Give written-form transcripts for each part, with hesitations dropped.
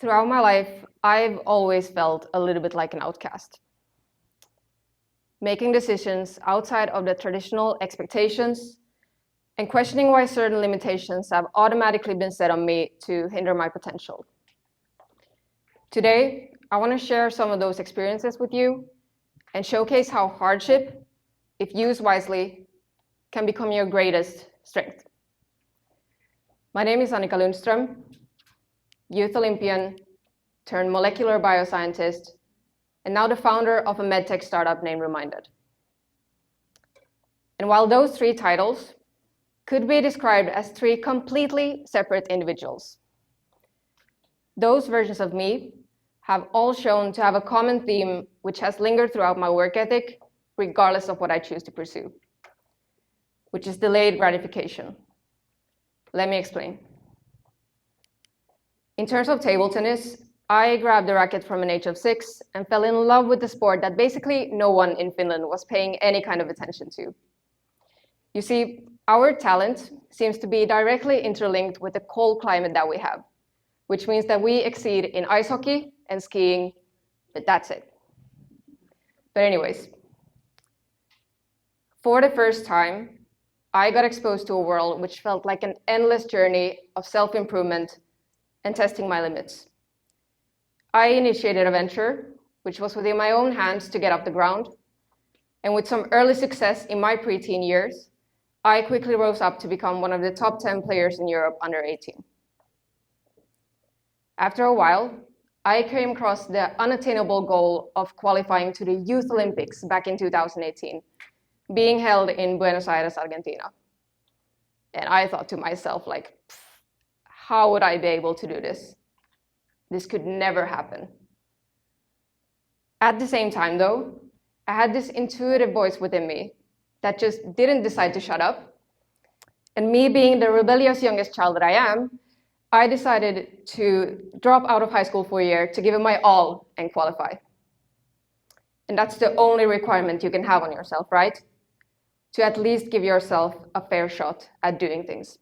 Throughout my life, I've always felt a little bit like an outcast. Making decisions outside of the traditional expectations and questioning why certain limitations have automatically been set on me to hinder my potential. Today, I want to share some of those experiences with you and showcase how hardship, if used wisely, can become your greatest strength. My name is Annika Lundström, youth Olympian turned molecular bioscientist, and now the founder of a medtech startup named Reminded. And while those three titles could be described as three completely separate individuals, those versions of me have all shown to have a common theme which has lingered throughout my work ethic, regardless of what I choose to pursue, which is delayed gratification. Let me explain. In terms of table tennis, I grabbed the racket from an age of 6 and fell in love with the sport that basically no one in Finland was paying any kind of attention to. You see, our talent seems to be directly interlinked with the cold climate that we have, which means that we exceed in ice hockey and skiing, but that's it. But anyways, for the first time, I got exposed to a world which felt like an endless journey of self-improvement and testing my limits. I initiated a venture, which was within my own hands to get off the ground. And with some early success in my preteen years, I quickly rose up to become one of the top 10 players in Europe under 18. After a while, I came across the unattainable goal of qualifying to the Youth Olympics back in 2018, being held in Buenos Aires, Argentina. And I thought to myself, like, how would I be able to do this? This could never happen. At the same time, though, I had this intuitive voice within me that just didn't decide to shut up. And me being the rebellious youngest child that I am, I decided to drop out of high school for a year to give it my all and qualify. And that's the only requirement you can have on yourself, right? To at least give yourself a fair shot at doing things.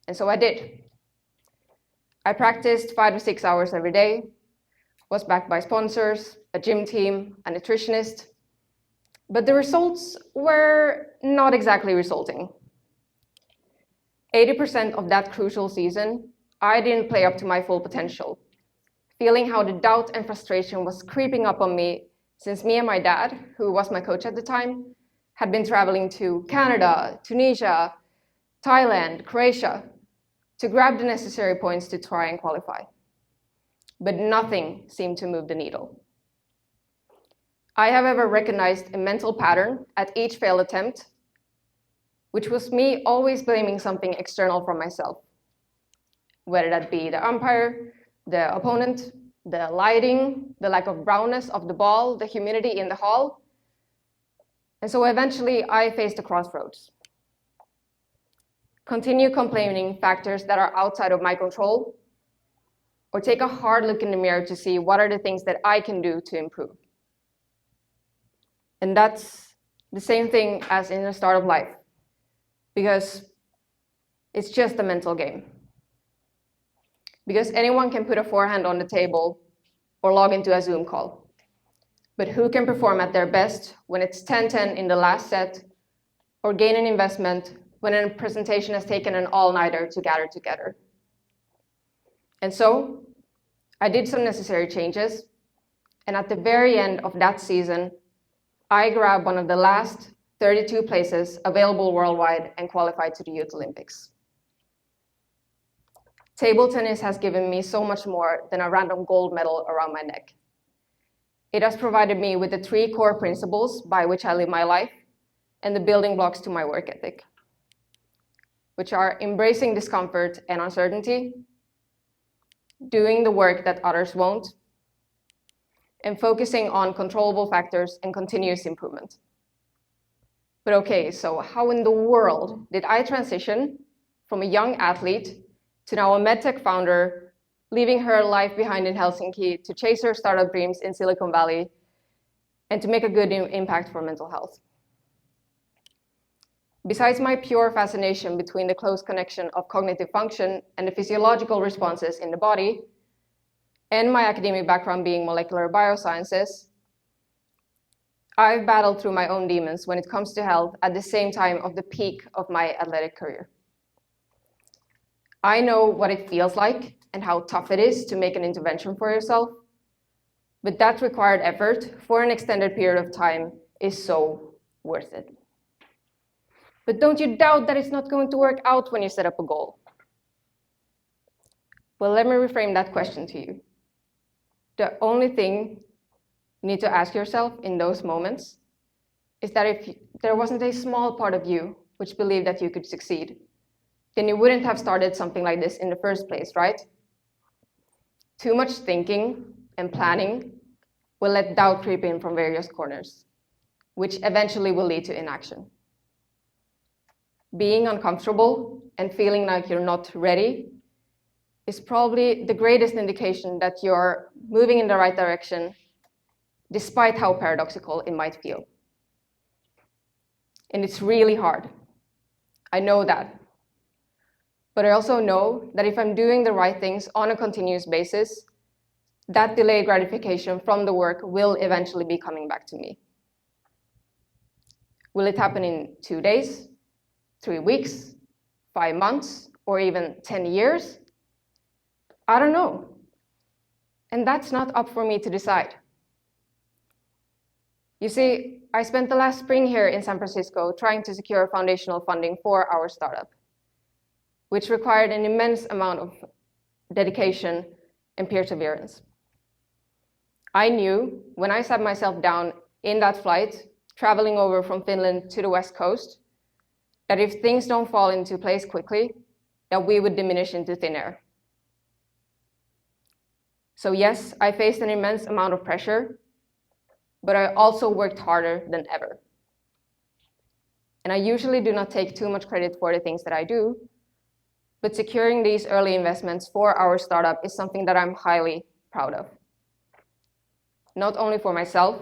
And so I did. I practiced 5 to 6 hours every day, was backed by sponsors, a gym team, a nutritionist, but the results were not exactly resulting. 80% of that crucial season, I didn't play up to my full potential, feeling how the doubt and frustration was creeping up on me since me and my dad, who was my coach at the time, had been traveling to Canada, Tunisia, Thailand, Croatia, to grab the necessary points to try and qualify. But nothing seemed to move the needle. I have ever recognized a mental pattern at each failed attempt, which was me always blaming something external from myself, whether that be the umpire, the opponent, the lighting, the lack of brownness of the ball, the humidity in the hall. And so eventually I faced a crossroads. Continue complaining factors that are outside of my control, or take a hard look in the mirror to see what are the things that I can do to improve. And that's the same thing as in the start of life, because it's just a mental game. Because anyone can put a forehand on the table or log into a Zoom call. But who can perform at their best when it's 10-10 in the last set, or gain an investment when a presentation has taken an all-nighter to gather together? And so I did some necessary changes, and at the very end of that season, I grabbed one of the last 32 places available worldwide and qualified to the Youth Olympics. Table tennis has given me so much more than a random gold medal around my neck. It has provided me with the 3 core principles by which I live my life and the building blocks to my work ethic, which are embracing discomfort and uncertainty, doing the work that others won't, and focusing on controllable factors and continuous improvement. But okay, so how in the world did I transition from a young athlete to now a medtech founder, leaving her life behind in Helsinki to chase her startup dreams in Silicon Valley and to make a good impact for mental health? Besides my pure fascination between the close connection of cognitive function and the physiological responses in the body, and my academic background being molecular biosciences, I've battled through my own demons when it comes to health at the same time of the peak of my athletic career. I know what it feels like and how tough it is to make an intervention for yourself, but that required effort for an extended period of time is so worth it. But don't you doubt that it's not going to work out when you set up a goal? Well, let me reframe that question to you. The only thing you need to ask yourself in those moments is that if there wasn't a small part of you which believed that you could succeed, then you wouldn't have started something like this in the first place, right? Too much thinking and planning will let doubt creep in from various corners, which eventually will lead to inaction. Being uncomfortable and feeling like you're not ready is probably the greatest indication that you're moving in the right direction, despite how paradoxical it might feel. And it's really hard. I know that. But I also know that if I'm doing the right things on a continuous basis, that delayed gratification from the work will eventually be coming back to me. Will it happen in 2 days, 3 weeks, 5 months, or even 10 years? I don't know. And that's not up for me to decide. You see, I spent the last spring here in San Francisco trying to secure foundational funding for our startup, which required an immense amount of dedication and perseverance. I knew when I sat myself down in that flight, traveling over from Finland to the West Coast, that if things don't fall into place quickly, that we would diminish into thin air. So yes, I faced an immense amount of pressure, but I also worked harder than ever. And I usually do not take too much credit for the things that I do, but securing these early investments for our startup is something that I'm highly proud of. Not only for myself,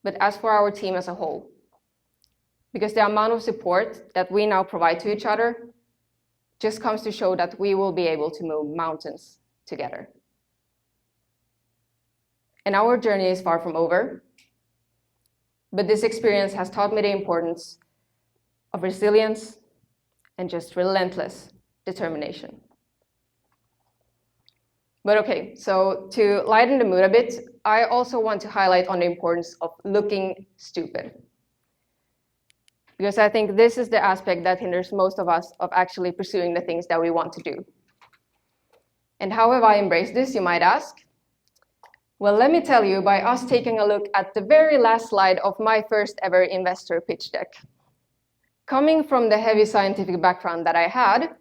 but as for our team as a whole. Because the amount of support that we now provide to each other just comes to show that we will be able to move mountains together. And our journey is far from over, but this experience has taught me the importance of resilience and just relentless determination. But okay, so to lighten the mood a bit, I also want to highlight on the importance of looking stupid. Because I think this is the aspect that hinders most of us of actually pursuing the things that we want to do. And how have I embraced this, you might ask? Well, let me tell you by us taking a look at the very last slide of my first ever investor pitch deck. Coming from the heavy scientific background that I had,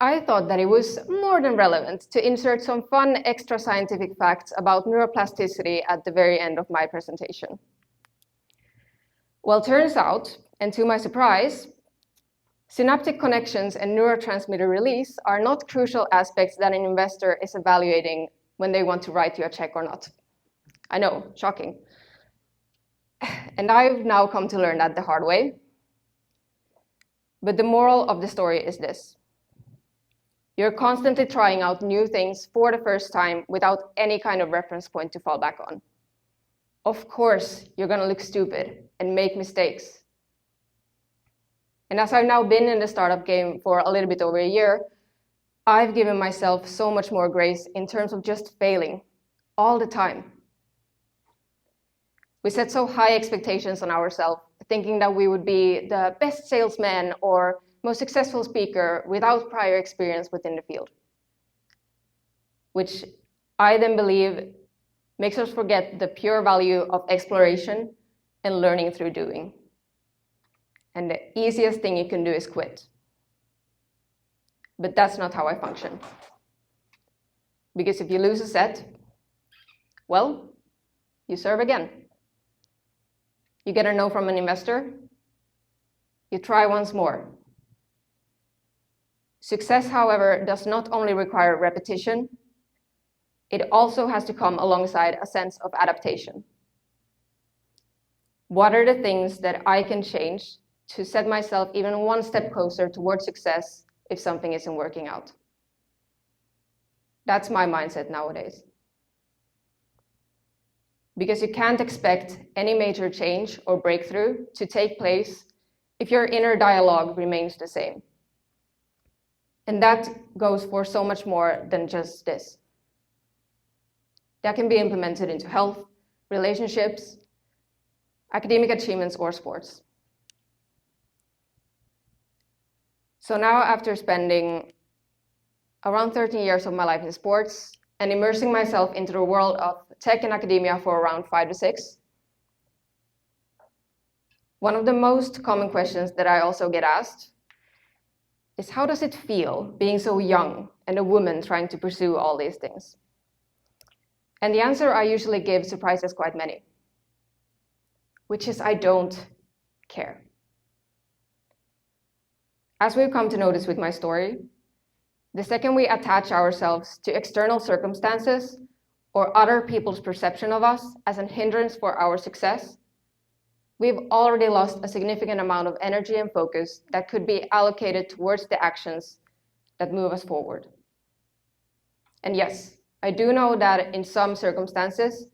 I thought that it was more than relevant to insert some fun extra scientific facts about neuroplasticity at the very end of my presentation. Well, turns out, and to my surprise, synaptic connections and neurotransmitter release are not crucial aspects that an investor is evaluating when they want to write you a check or not. I know, shocking. And I've now come to learn that the hard way. But the moral of the story is this. You're constantly trying out new things for the first time without any kind of reference point to fall back on. Of course, you're going to look stupid and make mistakes. And as I've now been in the startup game for a little bit over a year, I've given myself so much more grace in terms of just failing all the time. We set so high expectations on ourselves, thinking that we would be the best salesman or most successful speaker without prior experience within the field, which I then believe makes us forget the pure value of exploration and learning through doing. And the easiest thing you can do is quit. But that's not how I function. Because if you lose a set, well, you serve again. You get a no from an investor, you try once more. Success, however, does not only require repetition, it also has to come alongside a sense of adaptation. What are the things that I can change to set myself even one step closer towards success if something isn't working out? That's my mindset nowadays. Because you can't expect any major change or breakthrough to take place if your inner dialogue remains the same. And that goes for so much more than just this. That can be implemented into health, relationships, academic achievements, or sports. So now, after spending around 13 years of my life in sports and immersing myself into the world of tech and academia for around 5 to 6, one of the most common questions that I also get asked is, how does it feel being so young and a woman trying to pursue all these things? And the answer I usually give surprises quite many, which is I don't care. As we've come to notice with my story, the second we attach ourselves to external circumstances or other people's perception of us as a hindrance for our success, we've already lost a significant amount of energy and focus that could be allocated towards the actions that move us forward. And yes, I do know that in some circumstances,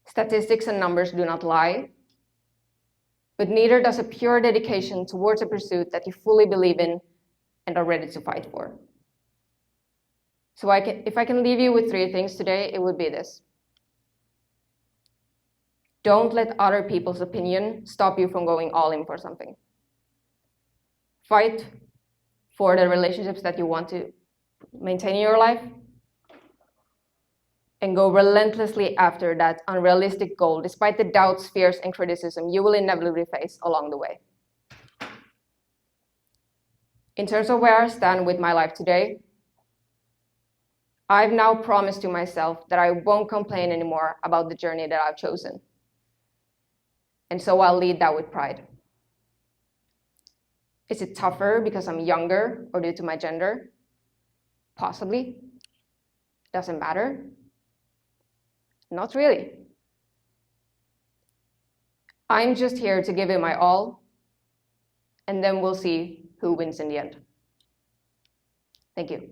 statistics and numbers do not lie, but neither does a pure dedication towards a pursuit that you fully believe in and are ready to fight for. So if I can leave you with 3 things today, it would be this. Don't let other people's opinion stop you from going all in for something. Fight for the relationships that you want to maintain in your life, and go relentlessly after that unrealistic goal, despite the doubts, fears, and criticism you will inevitably face along the way. In terms of where I stand with my life today, I've now promised to myself that I won't complain anymore about the journey that I've chosen. And so I'll lead that with pride. Is it tougher because I'm younger or due to my gender? Possibly. Doesn't matter. Not really. I'm just here to give it my all, and then we'll see who wins in the end. Thank you.